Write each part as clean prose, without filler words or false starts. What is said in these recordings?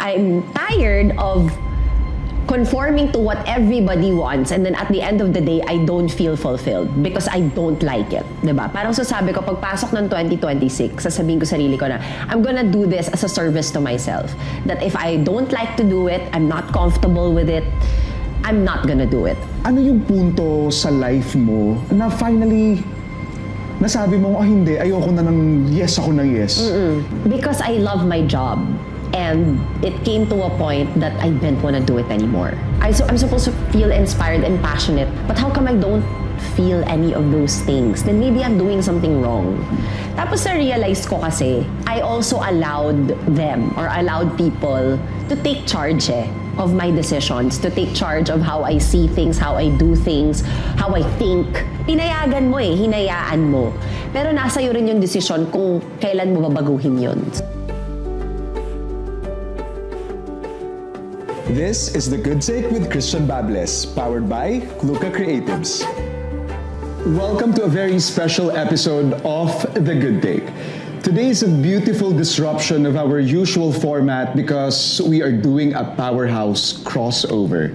I'm tired of conforming to what everybody wants, and then at the end of the day, I don't feel fulfilled because I don't like it. Diba? Parang sasabi ko, pagpasok ng 2026, sasabihin ko sarili ko na, I'm gonna do this as a service to myself. That if I don't like to do it, I'm not comfortable with it, I'm not gonna do it. Ano yung punto sa life mo na finally nasabi mo, hindi, ayoko na ng yes ako ng yes? Because I love my job. And it came to a point that I didn't want to do it anymore. I'm supposed to feel inspired and passionate, but how come I don't feel any of those things? Then maybe I'm doing something wrong. Tapos na-realize ko kasi, I also allowed them or allowed people to take charge of my decisions, to take charge of how I see things, how I do things, how I think. Pinayagan mo hinayaan mo. Pero nasa iyo rin yung desisyon kung kailan mo babaguhin yun. This is The Good Take with Christian Bables, powered by Luca Creatives. Welcome to a very special episode of The Good Take. Today is a beautiful disruption of our usual format because we are doing a powerhouse crossover.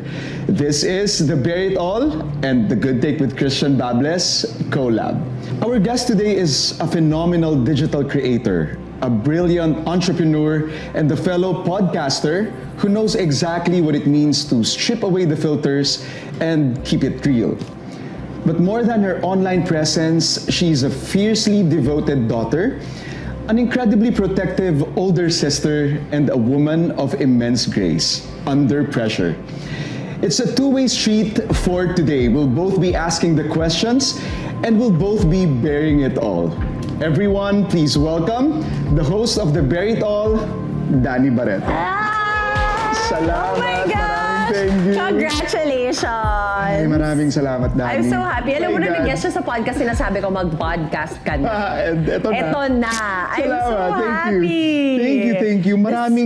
This is the Bear It All and The Good Take with Christian Bables collab. Our guest today is a phenomenal digital creator, a brilliant entrepreneur, and a fellow podcaster who knows exactly what it means to strip away the filters and keep it real. But more than her online presence, she's a fiercely devoted daughter, an incredibly protective older sister, and a woman of immense grace under pressure. It's a two-way street for today. We'll both be asking the questions and we'll both be bearing it all. Everyone, please welcome the host of the Bear It All, Danny Barreto. Salamat. Oh my gosh! Thank you. Congratulations! Ay, maraming salamat, Danny. I'm so happy. Alam mo My na God. nag-guest siya sa podcast, sinasabi ko mag-podcast ka na. And eto na. Eto na. I'm so Salamat. Thank you. happy. Thank you.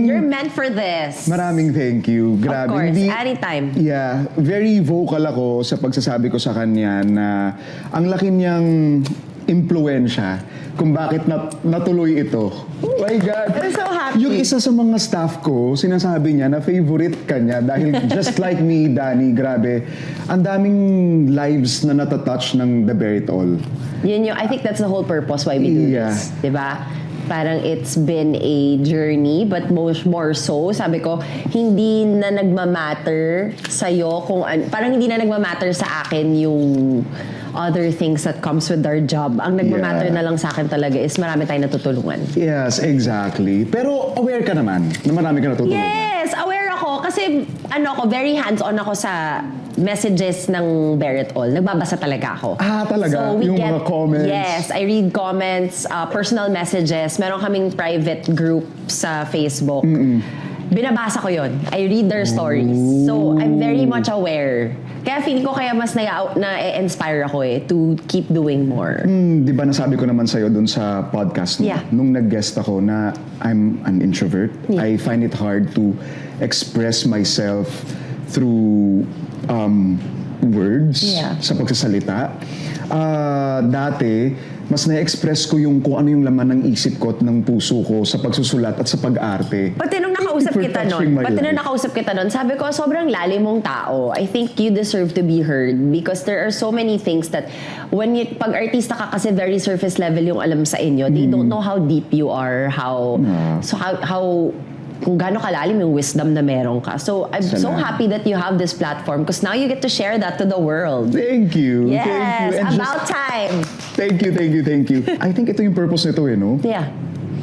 You're meant for this. Maraming thank you. Grabe. Of course, Hindi- anytime. Yeah, very vocal ako sa pagsasabi ko sa kanya na ang laki niyang impluwensya kung bakit natuloy ito. Oh my God. I'm so happy. Yung isa sa mga staff ko, sinasabi niya na favorite ka niya dahil just like me, Danny, grabe, ang daming lives na natatouch ng The Bear It All. Yun yung, I think that's the whole purpose why we do Yeah. this. Diba? Parang it's been a journey, but more so, sabi ko, hindi na nagmamatter sa'yo kung parang hindi na nagmamatter sa akin yung other things that comes with our job. Ang nagmamatter Yeah. na lang sa akin talaga is marami tayong natutulungan. Yes, exactly. Pero aware ka naman na marami ka natutulungan. Yes, aware ako kasi very hands-on ako sa messages ng Bear It All. Nagbabasa talaga ako. Ah, talaga? So we Yung get, mga comments? Yes, I read comments, personal messages. Meron kaming private group sa Facebook. Binabasa ko yon. I read their stories. So I'm very much aware. Kaya feeling ko kaya mas na-inspire ako to keep doing more. Di ba nasabi ko naman sa'yo dun sa podcast mo, Yeah. nung nag-guest ako na I'm an introvert. Yeah. I find it hard to express myself through words Yeah. sa pagsasalita. Dati, mas na-express ko yung kung ano yung laman ng isip ko at ng puso ko sa pagsusulat at sa pag-arte. Pati nung nakausap For kita touching my life. sabi ko, sobrang lalim mong tao. I think you deserve to be heard because there are so many things that pag artista ka kasi very surface level yung alam sa inyo, they don't know how deep you are, how kung gaano kalalim yung wisdom na meron ka. So, I'm so Salamat. happy that you have this platform because now you get to share that to the world. Thank you. Yes, Thank you. And about time. Thank you. I think ito yung purpose nito no? Yeah.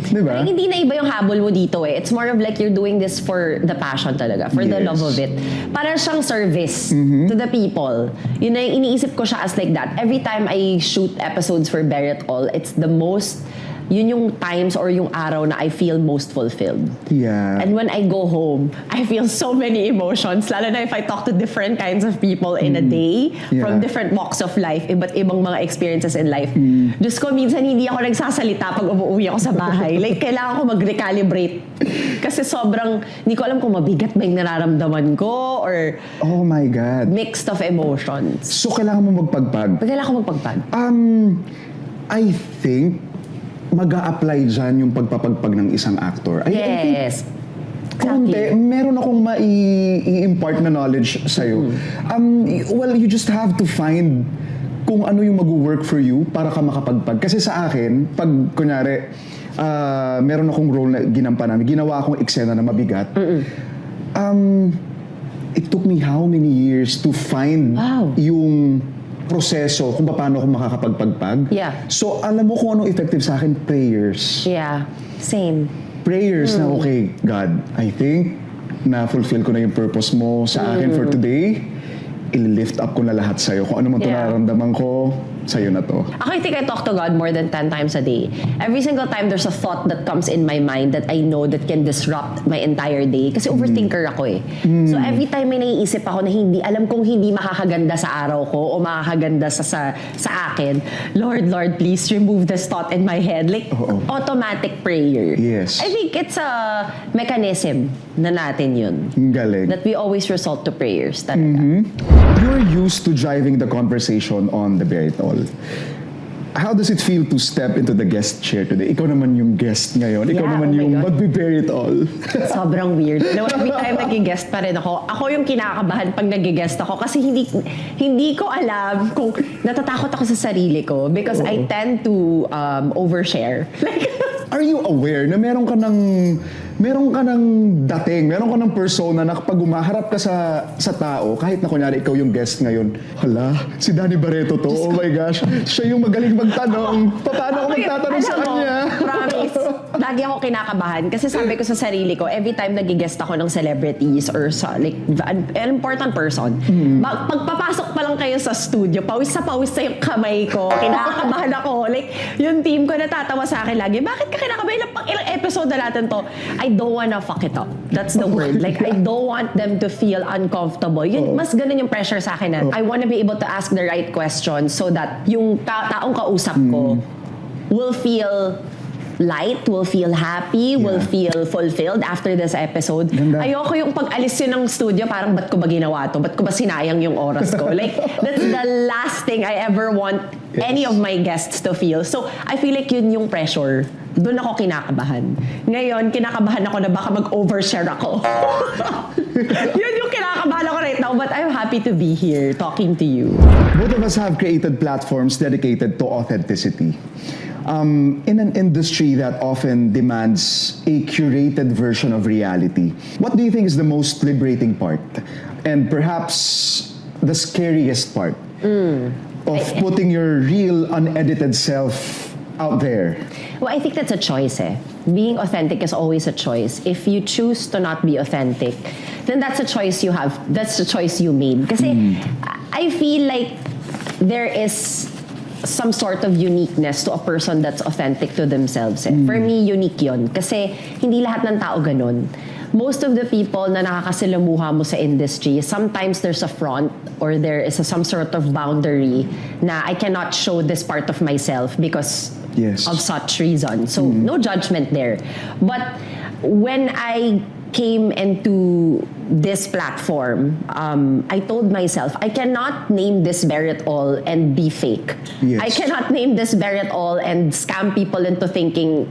Di ba? Parang hindi na iba yung habol mo dito It's more of like you're doing this for the passion talaga, for the Yes. love of it. Para siyang service to the people. Yun na yung iniisip ko siya as like that. Every time I shoot episodes for Bear It All, it's the most, yun yung times or yung araw na I feel most fulfilled. Yeah. And when I go home, I feel so many emotions. Lalo na if I talk to different kinds of people in a day, Yeah. from different walks of life, iba't ibang mga experiences in life. Diyos ko, minsan hindi ako nagsasalita pag umuwi ako sa bahay. Like, kailangan ko mag-recalibrate. Kasi sobrang, hindi ko alam kung mabigat ba yung nararamdaman ko or Oh my God. mixed of emotions. So, kailangan mo magpagpag. Kailangan ko magpagpag. I think mag-a-apply dyan yung pagpapagpag ng isang actor. I think Yes. konti, meron akong mai-impart na knowledge sa'yo. Well, you just have to find kung ano yung mag-work for you para ka makapagpag. Kasi sa akin, pag kunyari, meron akong role na ginampanan, ginawa akong eksena na mabigat, it took me how many years to find yung proseso kung paano ako makakapagpagpag. Yeah. So, alam mo kung anong effective sa akin? Prayers. Yeah, same. Prayers na, okay, God, I think na-fulfill ko na yung purpose mo sa akin for today. I-lift up ko na lahat sa'yo. Kung ano man ito nararamdaman ko, sa'yo na to. Ako, I think I talk to God more than 10 times a day. Every single time there's a thought that comes in my mind that I know that can disrupt my entire day. Kasi overthinker ako eh. So every time may naiisip ako na alam kong hindi makakaganda sa araw ko o makakaganda sa akin, Lord, please remove this thought in my head. Like, automatic prayer. Yes. I think it's a mechanism na natin yun. Galing. That we always resort to prayers talaga. You're used to driving the conversation on the Bear It All. How does it feel to step into the guest chair today? Ikaw naman yung guest ngayon. Ikaw naman oh my yung God. magbe-Bear It All. Sobrang weird. Every time nag-guest pa rin ako, ako yung kinakabahan pag nag-guest ako kasi hindi ko alam kung natatakot ako sa sarili ko because I tend to overshare. Are you aware na meron ka ng dating, meron ka ng persona na kapag umaharap ka sa tao, kahit na kunyari ikaw yung guest ngayon, hala, si Danny Barreto to, oh my gosh, siya yung magaling magtanong. Paano ako magtatanong sa kanya? Promise, lagi ako kinakabahan kasi sabi ko sa sarili ko, every time nag-guest ako ng celebrities or an important person, pagpapasok pa lang kayo sa studio, pawis na yung kamay ko, kinakabahan ako. Like, yung team ko natatawa sa akin lagi, bakit ka kinakabahan? Ilang episode na natin to? I don't wanna fuck it up. That's the word. Like, I don't want them to feel uncomfortable. Yun, mas ganun yung pressure sa akin na I wanna be able to ask the right questions so that yung taong kausap ko will feel light, will feel happy, will feel fulfilled after this episode. Ganda. Ayoko yung pag-alis yun ng studio, parang ba't ko ba ginawa to? Ba't ko ba sinayang yung oras ko? Like, that's the last thing I ever want any of my guests to feel. So, I feel like yun yung pressure. Doon ako kinakabahan. Ngayon, kinakabahan ako na baka mag-overshare ako. Yun yung kinakabahan ako right now, but I'm happy to be here talking to you. Both of us have created platforms dedicated to authenticity. In an industry that often demands a curated version of reality, what do you think is the most liberating part? And perhaps the scariest part of putting your real, unedited self out there? Well, I think that's a choice eh. Being authentic is always a choice. If you choose to not be authentic, then that's a choice you have. That's the choice you made. Kasi I feel like there is some sort of uniqueness to a person that's authentic to themselves. Eh. For me, unique yun. Kasi hindi lahat ng tao ganun. Most of the people na nakakasilamuha mo sa industry, sometimes there's a front or there is some sort of boundary na I cannot show this part of myself because of such reason. So, no judgment there. But when I came into this platform, I told myself, I cannot name this Bear It All and be fake. Yes. I cannot name this Bear It All and scam people into thinking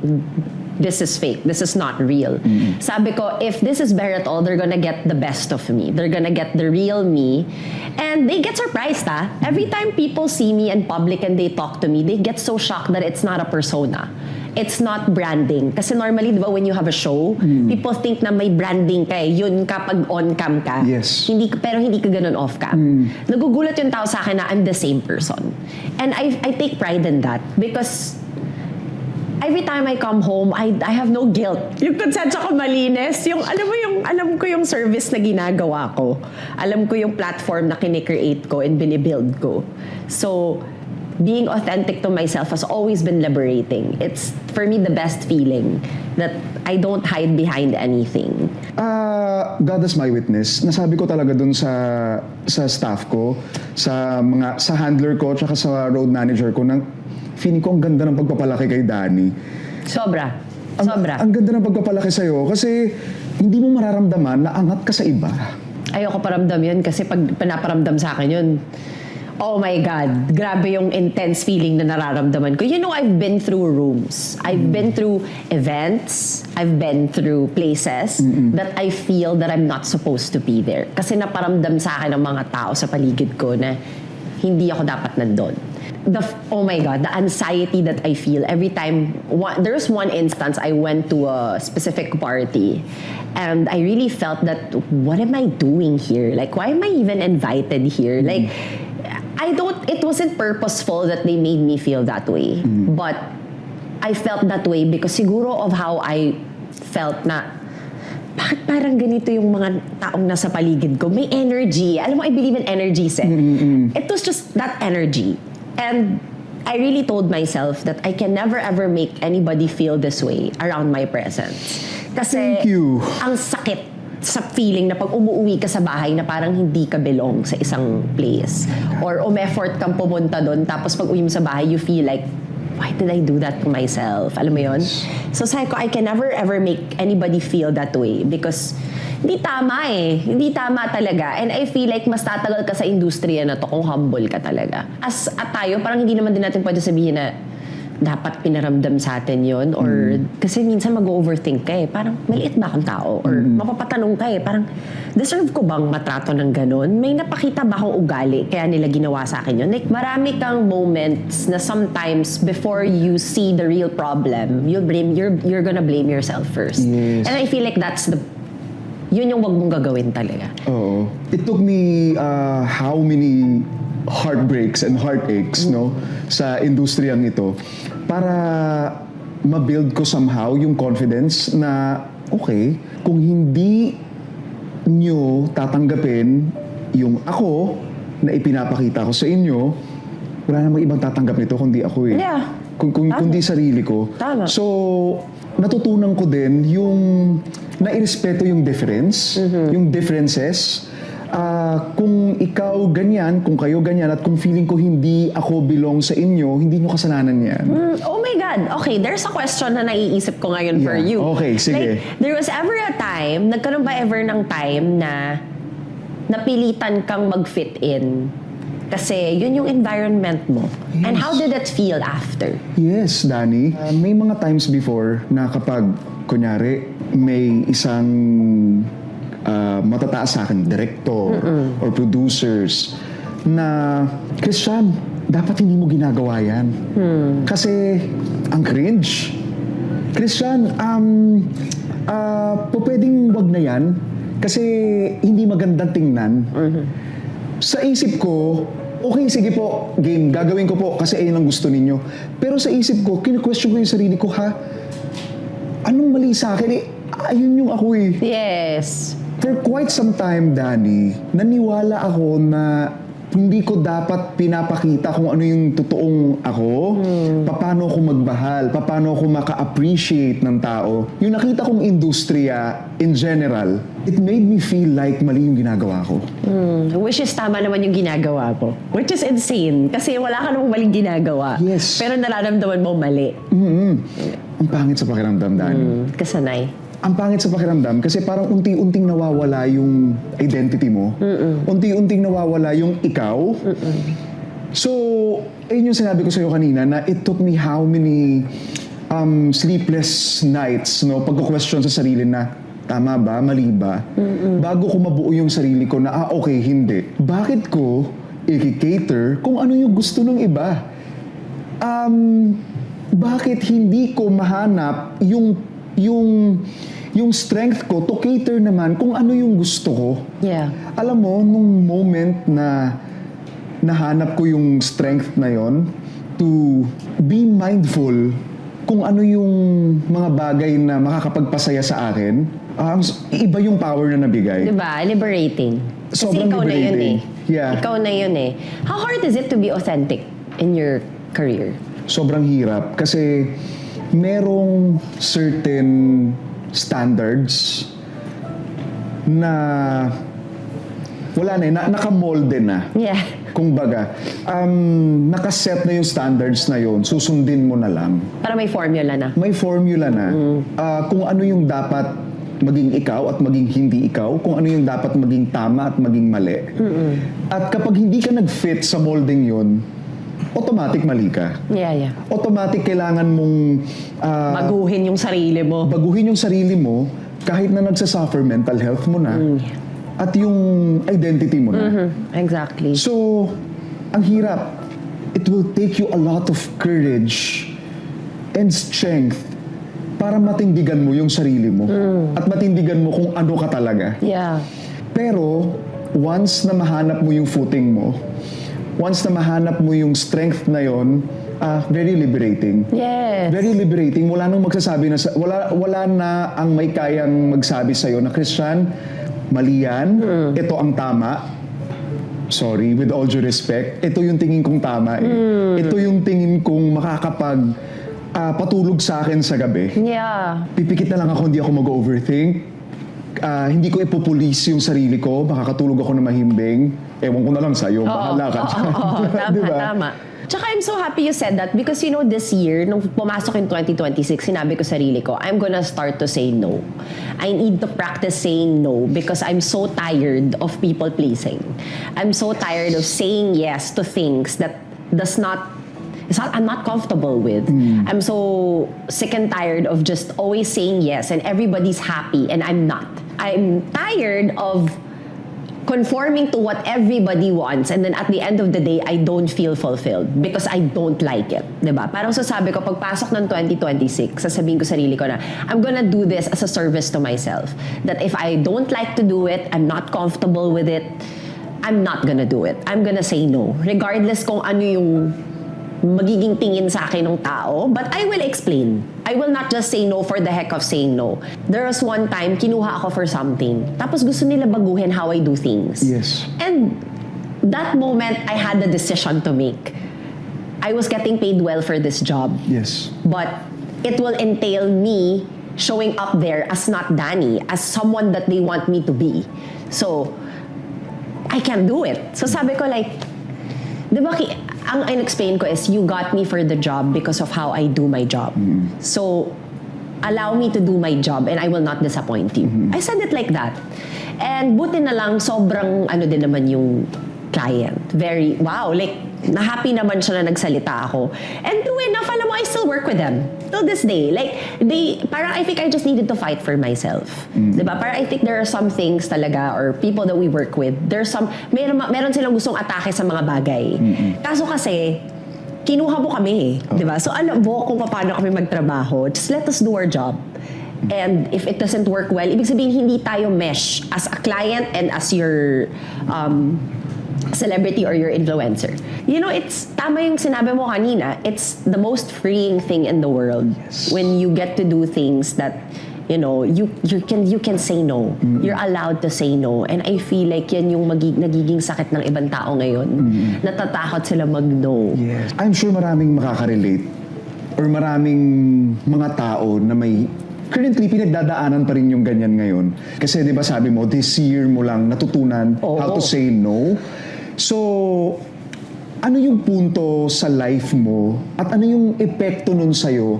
this is fake, this is not real. Sabi ko, if this is Bear It All, they're gonna get the best of me. They're gonna get the real me. And they get surprised, ha? Every time people see me in public and they talk to me, they get so shocked that it's not a persona. It's not branding. Kasi normally, di ba, when you have a show, people think na may branding ka eh. Yun kapag on-cam ka. Yes. Pero hindi ka ganun off-cam. Nagugulat yung tao sa akin na I'm the same person. And I take pride in that because every time I come home, I have no guilt. Yung konsensya ko malinis, yung alam ko yung service na ginagawa ko. Alam ko yung platform na kine-create ko and binibuild ko. So, being authentic to myself has always been liberating. It's, for me, the best feeling that I don't hide behind anything. God is my witness. Nasabi ko talaga dun sa staff ko, sa handler ko, tsaka sa road manager ko, nang feeling ko ang ganda ng pagpapalaki kay Danny. Sobra. Ang ganda ng pagpapalaki sa'yo kasi hindi mo mararamdaman na angat ka sa iba. Ayoko paramdam yun kasi pag pinaparamdam sa akin yun, Oh my God, grabe yung intense feeling na nararamdaman ko. You know, I've been through rooms. I've been through events. I've been through places that I feel that I'm not supposed to be there. Kasi naparamdam sa akin ng mga tao sa paligid ko na hindi ako dapat nandun. Oh my God, the anxiety that I feel every time. There's one instance I went to a specific party and I really felt that, what am I doing here? Like, why am I even invited here? Like, it wasn't purposeful that they made me feel that way. But I felt that way because siguro of how I felt na, bakit parang ganito yung mga taong nasa paligid ko? May energy. Alam mo, I believe in energies eh. It was just that energy. And I really told myself that I can never ever make anybody feel this way around my presence. Kasi Thank you. ang sakit sa feeling na pag umuwi ka sa bahay na parang hindi ka belong sa isang place. Or effort kang pumunta doon, tapos pag uwi mo sa bahay, you feel like, why did I do that to myself? Alam mo yun? So sabi ko, I can never ever make anybody feel that way because hindi tama eh. Hindi tama talaga. And I feel like mas tatagal ka sa industriya na to kung humble ka talaga. At tayo, parang hindi naman din natin pwede sabihin na dapat pinaramdam sa atin yun. Or, kasi minsan mag-overthink ka eh. Parang, maliit ba akong tao? Or mapapatanong ka eh. Parang, deserve ko bang matrato ng ganun? May napakita ba akong ugali kaya nila ginawa sa akin yun? Like, marami kang moments na sometimes before you see the real problem, you're gonna blame yourself first. Yes. And I feel like yun yung wag mong gagawin talaga. Oo. It took me how many heartbreaks and heartaches no sa industriyang ito para ma-build ko somehow yung confidence na okay, kung hindi nyo tatanggapin yung ako na ipinapakita ko sa inyo, wala namang ibang tatanggap nito kundi ako eh. Yeah. Kundi sarili ko. Tama. So, natutunan ko din yung nairespeto yung difference, yung differences. Kung ikaw ganyan, kung kayo ganyan, at kung feeling ko hindi ako belong sa inyo, hindi nyo kasalanan yan. Oh my God. Okay, there's a question na naiisip ko ngayon for Yeah. you. Okay, sige. Like, there was ever a time, nagkaroon ba ever ng time na napilitan kang mag-fit in? Kasi yun yung environment mo. Yes. And how did it feel after? Yes, Danny. May mga times before na kapag, kunyari, may isang matataas sa akin, director or producers, na, Christian, dapat hindi mo ginagawa yan. Kasi, ang cringe. Christian, pwedeng wag na yan kasi hindi magandang tingnan. Sa isip ko, okay, sige po, game, gagawin ko po kasi ayun ang gusto ninyo. Pero sa isip ko, kinu-question ko yung sarili ko, ha? Anong mali sa akin? Ayun yung ako eh. Yes. For quite some time, Danny, naniwala ako na hindi ko dapat pinapakita kung ano yung totoong ako, paano ako magmahal, paano ako maka-appreciate ng tao. Yung nakita kong industriya, in general, it made me feel like mali yung ginagawa ko. Which is tama naman yung ginagawa ko. Which is insane. Kasi wala ka namang maling ginagawa. Yes. Pero nararamdaman mo mali. Ang pangit sa pakiramdam, Danny. Kasanay. Ang pangit sa pakiramdam kasi parang unti-unting nawawala yung identity mo. Unti-unting nawawala yung ikaw. So, ayun yung sinabi ko sa'yo kanina na it took me how many sleepless nights, no? Pagko-question sa sarili na, tama ba? Mali ba? Bago ko mabuo yung sarili ko na, okay, hindi. Bakit ko i-cater kung ano yung gusto ng iba? Bakit hindi ko mahanap yung strength ko to cater naman kung ano yung gusto ko? Yeah. Alam mo, nung moment na nahanap ko yung strength na yon to be mindful kung ano yung mga bagay na makakapagpasaya sa akin, iba yung power na nabigay. Diba? Liberating. Kasi Sobrang ikaw na yun eh. liberating. Yeah. Ikaw na yun eh. How hard is it to be authentic in your career? Sobrang hirap kasi merong certain standards na wala na eh, nakamolde na. Yeah. Kung baga, nakaset na yung standards na yun, susundin mo na lang. Para may formula na. May formula na. Kung ano yung dapat maging ikaw at maging hindi ikaw, kung ano yung dapat maging tama at maging mali. At kapag hindi ka nag-fit sa molding yun, automatic mali ka. Yeah. Automatic kailangan mong Baguhin yung sarili mo. baguhin yung sarili mo kahit na nagsasuffer mental health mo na at yung identity mo na. Exactly. So, ang hirap. It will take you a lot of courage and strength para matindigan mo yung sarili mo at matindigan mo kung ano ka talaga. Yeah. Pero, once na mahanap mo yung footing mo, once na mahanap mo yung strength na yon, very liberating. Yes. Very liberating. Wala nang magsasabi na wala na ang may kayang magsabi sa na Christian, mali yan, ito ang tama. Sorry, with all due respect, ito yung tingin kong tama Ito yung tingin kong makakapag patulog sa akin sa gabi. Yeah. Pipikit na lang ako, hindi ako mag-overthink. Hindi ko ipupulis yung sarili ko, makakatulog ako na mahimbing. Ewan ko na lang sa'yo, bahala ka. Tama, Diba? tama. Tsaka I'm so happy you said that because this year, nung pumasok in 2026, sinabi ko sarili ko, I'm gonna start to say no. I need to practice saying no because I'm so tired of people pleasing. I'm so tired of saying yes to things that I'm not comfortable with. I'm so sick and tired of just always saying yes and everybody's happy and I'm not. I'm tired of conforming to what everybody wants and then at the end of the day, I don't feel fulfilled because I don't like it. Diba? Parang sasabi ko, pagpasok ng 2026, sasabihin ko sarili ko na, I'm gonna do this as a service to myself. That if I don't like to do it, I'm not comfortable with it, I'm not gonna do it. I'm gonna say no. Regardless kung ano yung magiging tingin sa akin ng tao, but I will explain. I will not just say no for the heck of saying no. There was one time, kinuha ako for something, tapos gusto nila baguhin how I do things. Yes. And that moment, I had a decision to make. I was getting paid well for this job. Yes. But it will entail me showing up there as not Danny, as someone that they want me to be. So, I can't do it. So sabi ko like, di ba, ang in-explain ko is, you got me for the job because of how I do my job. So, allow me to do my job and I will not disappoint you. I said it like that. And buti na lang, sobrang din naman yung client. Very, wow, like, na-happy naman siya na nagsalita ako. And true enough, alam mo, I still work with them. Till this day. Like, parang I think I just needed to fight for myself. Diba? Parang I think there are some things talaga, or people that we work with, meron silang gustong atake sa mga bagay. Kaso kasi, kinuha mo kami diba? So alam mo kung paano kami magtrabaho. Just let us do our job. And if it doesn't work well, ibig sabihin hindi tayo mesh as a client and as your celebrity or your influencer. It's tama yung sinabi mo kanina. It's the most freeing thing in the world when you get to do things that you can say no. You're allowed to say no. And I feel like yan yung nagiging sakit ng ibang tao ngayon. Natatakot sila mag-no. Yes. I'm sure maraming makaka-relate or maraming mga tao na may currently pinagdadaanan pa rin yung ganyan ngayon. Kasi 'di ba sabi mo, this year mo lang natutunan how to say no. So, ano yung punto sa life mo at ano yung epekto nun sa'yo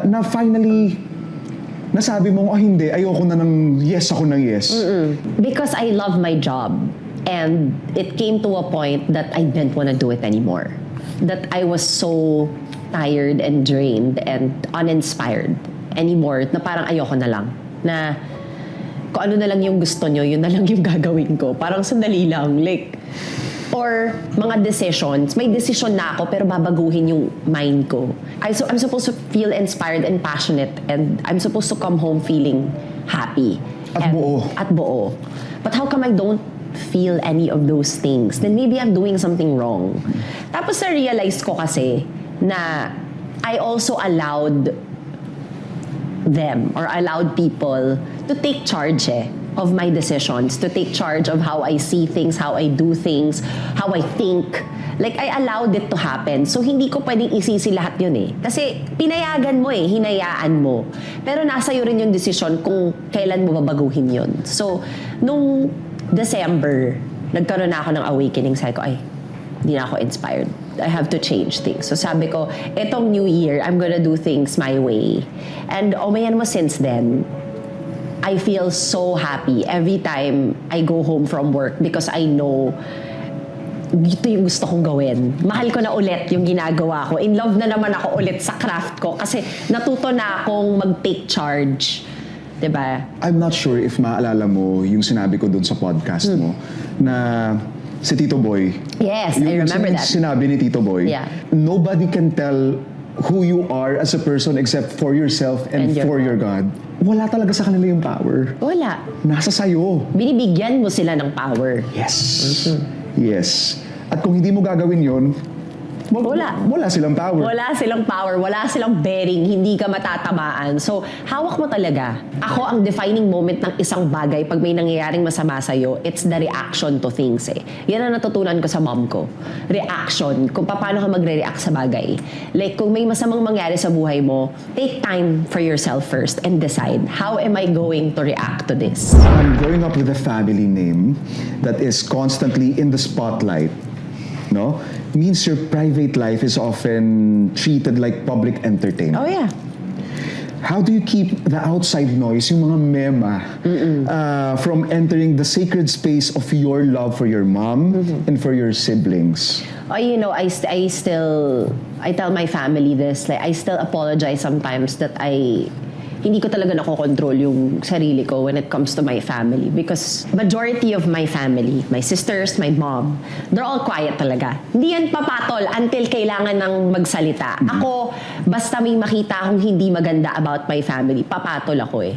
na finally nasabi mo, hindi, ayoko na ng yes ako ng yes? Because I love my job and it came to a point that I didn't want to do it anymore. That I was so tired and drained and uninspired anymore na parang ayoko na lang. Na kung ano na lang yung gusto nyo, yun na lang yung gagawin ko. Parang sandali lang. Like, or mga decisions. May decision na ako pero babaguhin yung mind ko. I'm supposed to feel inspired and passionate and I'm supposed to come home feeling happy. At buo. At buo. But how come I don't feel any of those things? Then maybe I'm doing something wrong. Tapos na-realize ko kasi na I also allowed them or allowed people to take charge of my decisions, to take charge of how I see things, how I do things, how I think. Like, I allowed it to happen. So, hindi ko pwedeng isisi lahat yun Kasi, pinayagan mo hinayaan mo. Pero nasa iyo rin yung decision kung kailan mo babaguhin yun. So, nung December, nagkaroon na ako ng awakening. Sabi ko, hindi na ako inspired. I have to change things. So sabi ko, etong new year, I'm gonna do things my way. And umayan mo since then, I feel so happy every time I go home from work because I know ito yung gusto kong gawin. Mahal ko na ulit yung ginagawa ko. In love na naman ako ulit sa craft ko kasi natuto na akong mag-take charge. Diba? I'm not sure if maalala mo yung sinabi ko dun sa podcast mo na si Tito Boy. Yes, I remember that. Sinabi ni Tito Boy, Yeah. nobody can tell who you are as a person except for yourself and And your for your God. Wala talaga sa kanila yung power. Wala. Nasa sayo. Binibigyan mo sila ng power. Yes. Yes. At kung hindi mo gagawin yun, wala silang power. Wala silang power, wala silang bearing, hindi ka matatamaan. So, hawak mo talaga. Ako, ang defining moment ng isang bagay, pag may nangyayaring masama sa'yo, it's the reaction to things eh. Yan ang natutunan ko sa mom ko. Reaction, kung paano ka magre-react sa bagay. Like, kung may masamang mangyari sa buhay mo, take time for yourself first and decide, how am I going to react to this? Growing up with a family name that is constantly in the spotlight, no, means your private life is often treated like public entertainment. Oh yeah. How do you keep the outside noise, yung mga mema, from entering the sacred space of your love for your mom and for your siblings? Oh, you know, I tell my family this, like, I still apologize sometimes that hindi ko talaga nakokontrol yung sarili ko when it comes to my family. Because majority of my family, my sisters, my mom, they're all quiet talaga. Hindi yan papatol until kailangan ng magsalita. Ako, basta may makita akong hindi maganda about my family, papatol ako eh.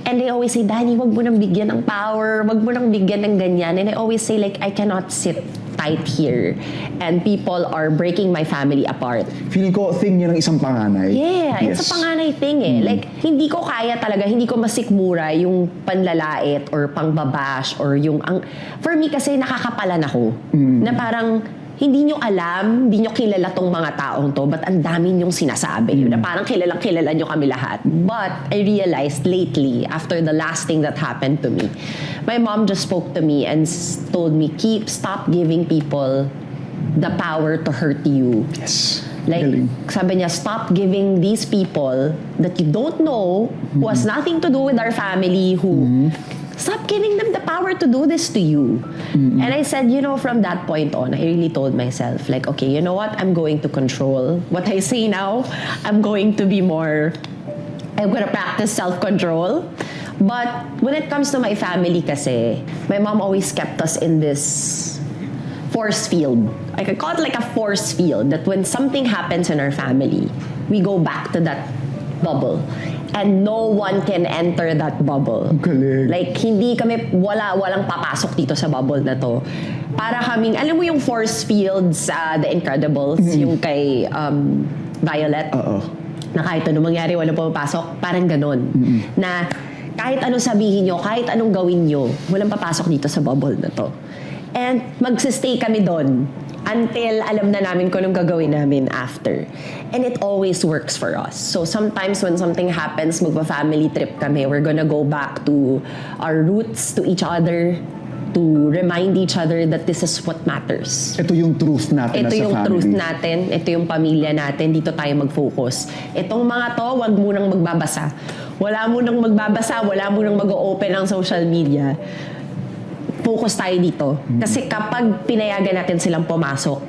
And they always say, Danny, wag mo nang bigyan ng power, wag mo nang bigyan ng ganyan. And I always say, like, I cannot sit tight here. And people are breaking my family apart. Feeling ko, thing niya ng isang panganay. Yeah, it's a panganay thing eh. Like, hindi ko kaya talaga, hindi ko masikmura yung panlalait or pangbabash or yung... For me kasi nakakapalan ako. Na parang, hindi nyo alam, hindi nyo kilala tong mga taong to, but ang dami nyong sinasabi. Na parang kilala nyo kami lahat. But I realized lately, after the last thing that happened to me, my mom just spoke to me and told me, stop giving people the power to hurt you. Yes. Like, Galing. sabi niya, stop giving these people that you don't know, who has nothing to do with our family, stop giving them the power to do this to you. And I said, you know, from that point on, I really told myself, like, okay, you know what? I'm going to control what I say now. I'm going to practice self-control. But when it comes to my family kasi, my mom always kept us in this force field. I could call it like a force field, that when something happens in our family, we go back to that bubble. And no one can enter that bubble. Galing. Like, hindi kami, walang papasok dito sa bubble na to. Para kaming, alam mo yung force fields, The Incredibles, yung kay Violet? Oo. Na kahit anong mangyari, walang pumapasok. Parang ganon. Na kahit anong sabihin nyo, kahit anong gawin nyo, walang papasok dito sa bubble na to. And magsistay kami doon until alam na namin kung anong gagawin namin after. And it always works for us. So sometimes when something happens, magpa-family trip kami, we're gonna go back to our roots, to each other, to remind each other that this is what matters. Ito yung truth natin Ito as a yung family. truth natin, ito yung pamilya natin, dito tayo mag-focus. Itong mga to, wag mo nang magbabasa. Wala mo nang magbabasa, wala mo nang mag-open ang social media. Focus tayo dito. Kasi kapag pinayagan natin silang pumasok,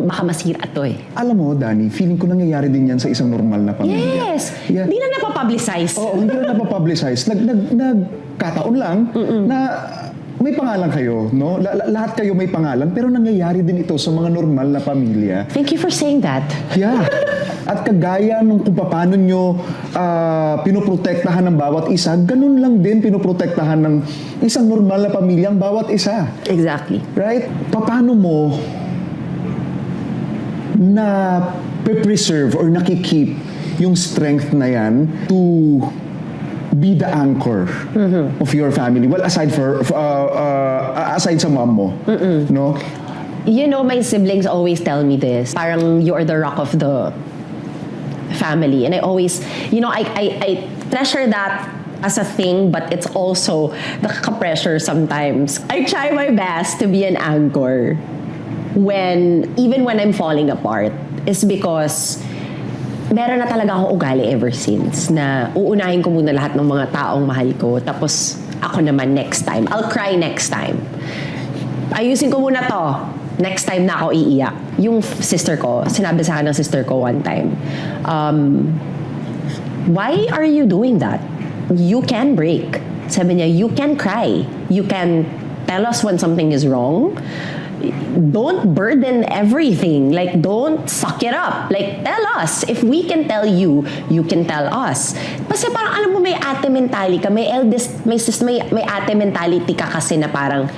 baka masira to eh. Alam mo, Danny, feeling ko nangyayari din yan sa isang normal na pamilya. Yes! Yeah. Hindi lang napapublicize. Oo, hindi na napapublicize. Nagkataon lang na may pangalan kayo, no? Lahat kayo may pangalan, pero nangyayari din ito sa mga normal na pamilya. Thank you for saying that. Yeah. At kagaya nung kung paano nyo pinoprotektahan ng bawat isa, ganun lang din pinoprotektahan ng isang normal na pamilya ang bawat isa. Exactly. Right? Paano mo na preserve or nakikip yung strength na yan to be the anchor of your family? Well, aside sa mom mo, no? You know, my siblings always tell me this. Parang you're the rock of the family. And I always, you know, I treasure that as a thing, but it's also nakaka-pressure sometimes. I try my best to be an anchor even when I'm falling apart. Is because meron na talaga akong ugali ever since na uunahin ko muna lahat ng mga taong mahal ko tapos ako naman next time. I'll cry next time. Ayusin ko muna to. Next time na ako iiyak. Yung sister ko, sinabi sa akin ng sister ko one time, why are you doing that? You can break. Sabi niya, you can cry. You can tell us when something is wrong. Don't burden everything. Like, don't suck it up. Like, tell us. If we can tell you, you can tell us. Kasi parang alam mo, may ate mentality ka, may eldest, may sister, may ate mentality ka kasi na parang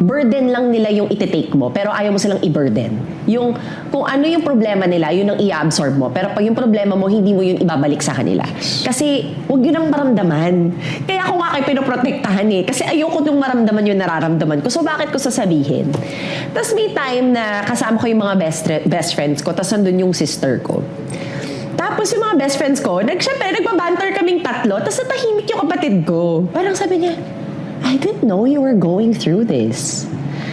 burden lang nila yung iti-take mo, pero ayaw mo silang i-burden. Yung, kung ano yung problema nila, yun ang i-absorb mo. Pero pag yung problema mo, hindi mo yun ibabalik sa kanila. Kasi, huwag yun ang maramdaman. Kaya ako nga kayo pinoprotektahan eh. Kasi ayoko yung maramdaman yung nararamdaman ko. So, bakit ko sasabihin? Tapos may time na kasama ko yung mga best friends ko, tapos nandun yung sister ko. Tapos yung mga best friends ko, syempre, nagbabanter kaming tatlo, tapos natahimik yung kapatid ko. Parang sabi niya, I didn't know you were going through this.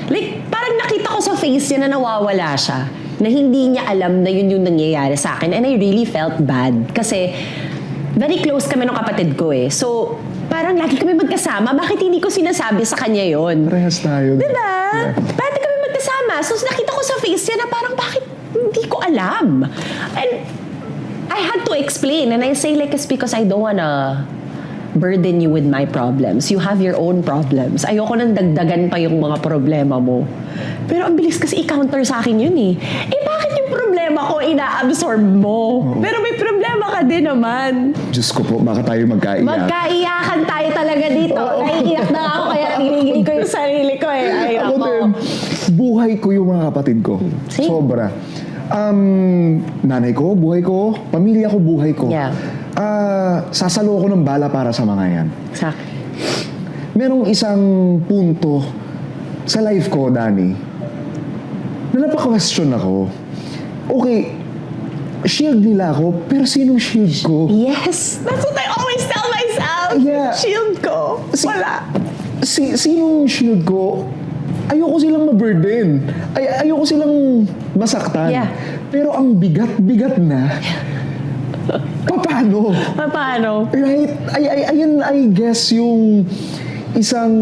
Like, parang nakita ko sa face niya na nawawala siya. Na hindi niya alam na yun yung nangyayari sa akin. And I really felt bad. Kasi, very close kami ng kapatid ko eh. So, parang lagi kami magkasama. Bakit hindi ko sinasabi sa kanya yun? Parehas tayo. Diba? Bakit kami magkasama? So, nakita ko sa face niya na parang bakit hindi ko alam. And I had to explain. And I say like, it's because I don't wanna burden you with my problems. You have your own problems. Ayoko nang dagdagan pa yung mga problema mo. Pero ang bilis kasi i-counter sa akin yun eh. Eh bakit yung problema ko ina-absorb mo? Pero may problema ka din naman. Diyos ko po, baka tayo magkaiyak. Magkaiyakan tayo talaga dito. Naiiyak na ako kaya tinigil ko yung sarili ko eh. Ay, Ako ako. din, buhay ko yung mga kapatid ko. Same. Sobra. Nanay ko, buhay ko. Pamilya ko, buhay ko. Yeah. Sasalo ko ng bala para sa mga yan. Exactly. Merong isang punto sa life ko, Dani, na napaka-question ako. Okay, shield nila ako, pero sinong shield ko? Yes! That's what I always tell myself! Yeah. Shield ko. Wala. Sinong shield ko? Ayoko silang ma-burden. Ayoko silang masaktan. Yeah. Pero ang bigat-bigat na. Paano? Paano? Right? Ayun, I guess, yung isang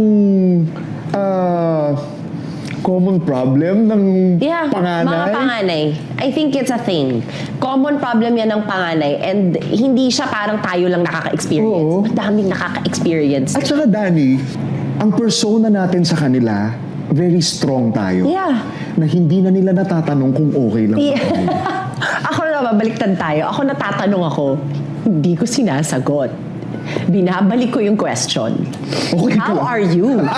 common problem ng Yeah, panganay. mga panganay. I think it's a thing. Common problem yan ng panganay and hindi siya parang tayo lang nakaka-experience. Oo. Madaming nakaka-experience. At saka, Dani, ang persona natin sa kanila, very strong tayo. Yeah. Na hindi na nila natatanong kung okay lang. Yeah. Ako na, babaliktad tayo. Ako natatanong ako, hindi ko sinasagot. Binabalik ko yung question. Okay ka How lang. are you? Diba?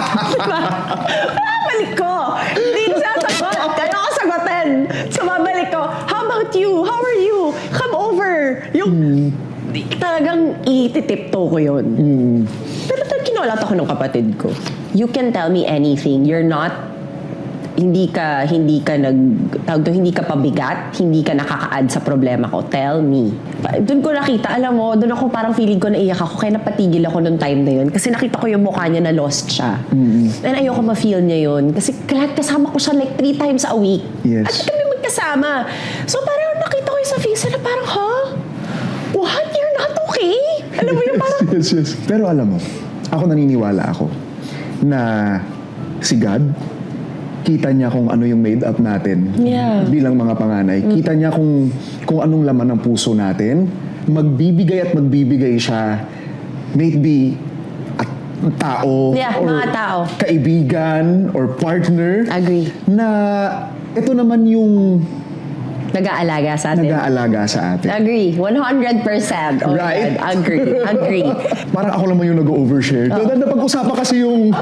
Binabalik ko. Hindi ko sinasagot. Kaya ako sagutin. So, babalik ko, how about you? How are you? Come over. Yung talagang ititipto ko yun. Pero kinulat ako ng kapatid ko. You can tell me anything. You're not hindi ka hindi ka pabigat, hindi ka nakaka-add sa problema ko. Tell me. Doon ko nakita, alam mo, doon ako parang feeling ko naiyak ako kaya napatigil ako nung time na yun kasi nakita ko yung mukha niya na lost siya. And ayoko ma-feel niya yun kasi kasama ko siya like 3 times a week. Yes. At kami magkasama. So parang nakita ko yung sa face na parang, what? You're not okay? Alam mo yung parang, Yes. Pero alam mo, ako naniniwala ako na si God, kita niya kung ano yung made up natin bilang mga panganay. Kita niya kung anong laman ng puso natin. Magbibigay siya, maybe at tao, Yeah, or mga tao. kaibigan, or partner. Agree. Na ito naman yung nag-aalaga sa atin. nag-aalaga sa atin. Agree. 100%. Oh Right? God. Agree. Parang ako naman yung nag-overshare. Napag-usapan kasi yung...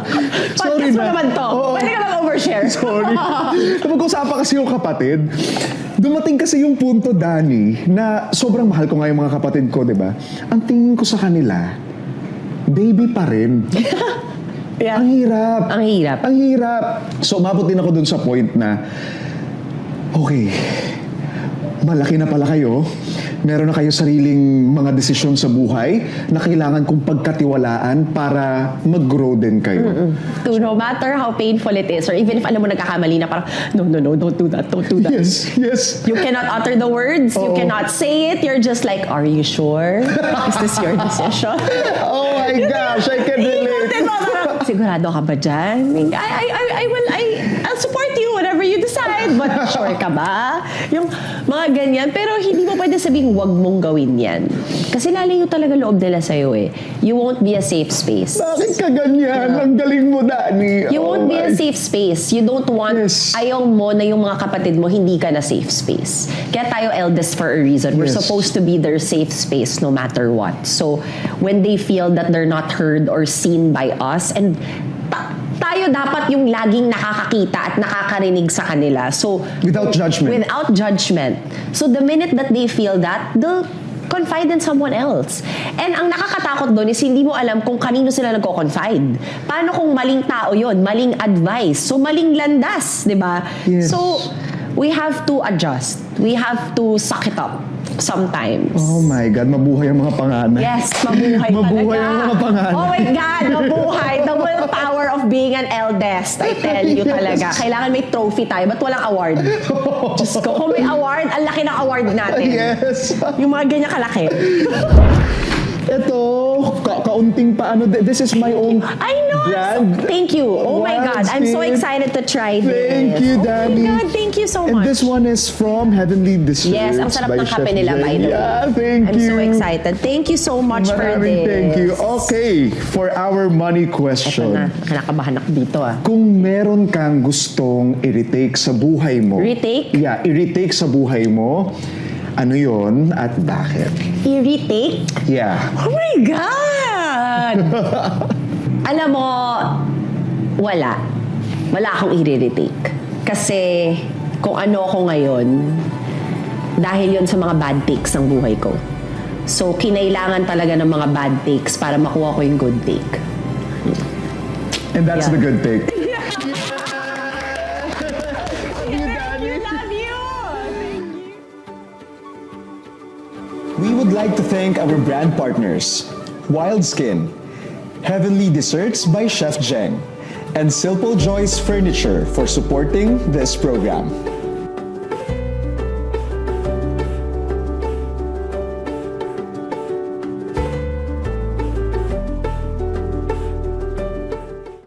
Podcast mo naman to. Oo. Pwede ka mag-overshare. Sorry. Napag-usapan kasi yung kapatid. Dumating kasi yung punto, Dani, na sobrang mahal ko nga yung mga kapatid ko, di ba? Ang tingin ko sa kanila, baby pa rin. Yeah. Ang hirap. Ang hirap. Ang hirap. So, umabot din ako dun sa point na, okay, malaki na pala kayo, meron na kayo sariling mga desisyon sa buhay na kailangan kong pagkatiwalaan para mag-grow din kayo. To no matter how painful it is, or even if alam mo nagkakamali na parang, no, don't do that. Yes. You cannot utter the words, you Oo. cannot say it, you're just like, are you sure? Is this your decision? Oh my gosh, I can relate. Ikutin mo, parang, sigurado ka ba dyan? I'll support you whatever you decide, but sure ka ba? Yung mga ganyan, pero hindi mo pwede sabing wag mong gawin yan. Kasi lalayo talaga loob nila sa'yo eh. You won't be a safe space. Bakit ka ganyan? Ang galing mo, Dani. You won't be a safe space. You don't want, Yes. ayaw mo na yung mga kapatid mo hindi ka na safe space. Kaya tayo eldest for a reason. We're Yes. supposed to be their safe space no matter what. So, when they feel that they're not heard or seen by us, and tayo dapat yung laging nakakakita at nakakarinig sa kanila. So, Without judgment. Without judgment. So, the minute that they feel that, they'll confide in someone else. And ang nakakatakot doon is hindi mo alam kung kanino sila nagko-confide. Paano kung maling tao yon, maling advice, so maling landas, di ba? Yes. So, we have to adjust. We have to suck it up sometimes. Oh my God, mabuhay ang mga panganay. Yes, mabuhay Mabuhay talaga. ang mga panganay. Oh my God, mabuhay. The willpower of being an eldest. I tell you Yes. talaga. Kailangan may trophy tayo, ba't walang award? Diyos ko, kung may award, ang laki ng award natin. Yes. Yung mga ganyan kalaki. Ito, kaunting paano. This is my own I know. brand. Thank you. Oh my Wild God. I'm so Skin. excited to try this. Thank you, Dani. Oh my God. Thank you so And much. this one is from Heavenly Desserts. Yes, ang sarap by ng kape Chef nila, Jen. by the way. Yeah, thank I'm you. so excited. Thank you so much for Maraming this. thank you. Okay, for our money Ito question. na. Kinakabahan ako dito ah. Kung meron kang gustong i-retake sa buhay mo. Retake? Yeah, i-retake sa buhay mo. Ano yon at bakit? I-retake? Yeah. Oh my God! Alam mo, wala. Wala akong i-retake. Kasi kung ano ako ngayon, dahil yon sa mga bad takes ng buhay ko. So, kinailangan talaga ng mga bad takes para makuha ko yung good take. And that's Yeah. the good take. We would like to thank our brand partners, Wild Skin, Heavenly Desserts by Chef Jeng, and Silpo Joyce Furniture for supporting this program.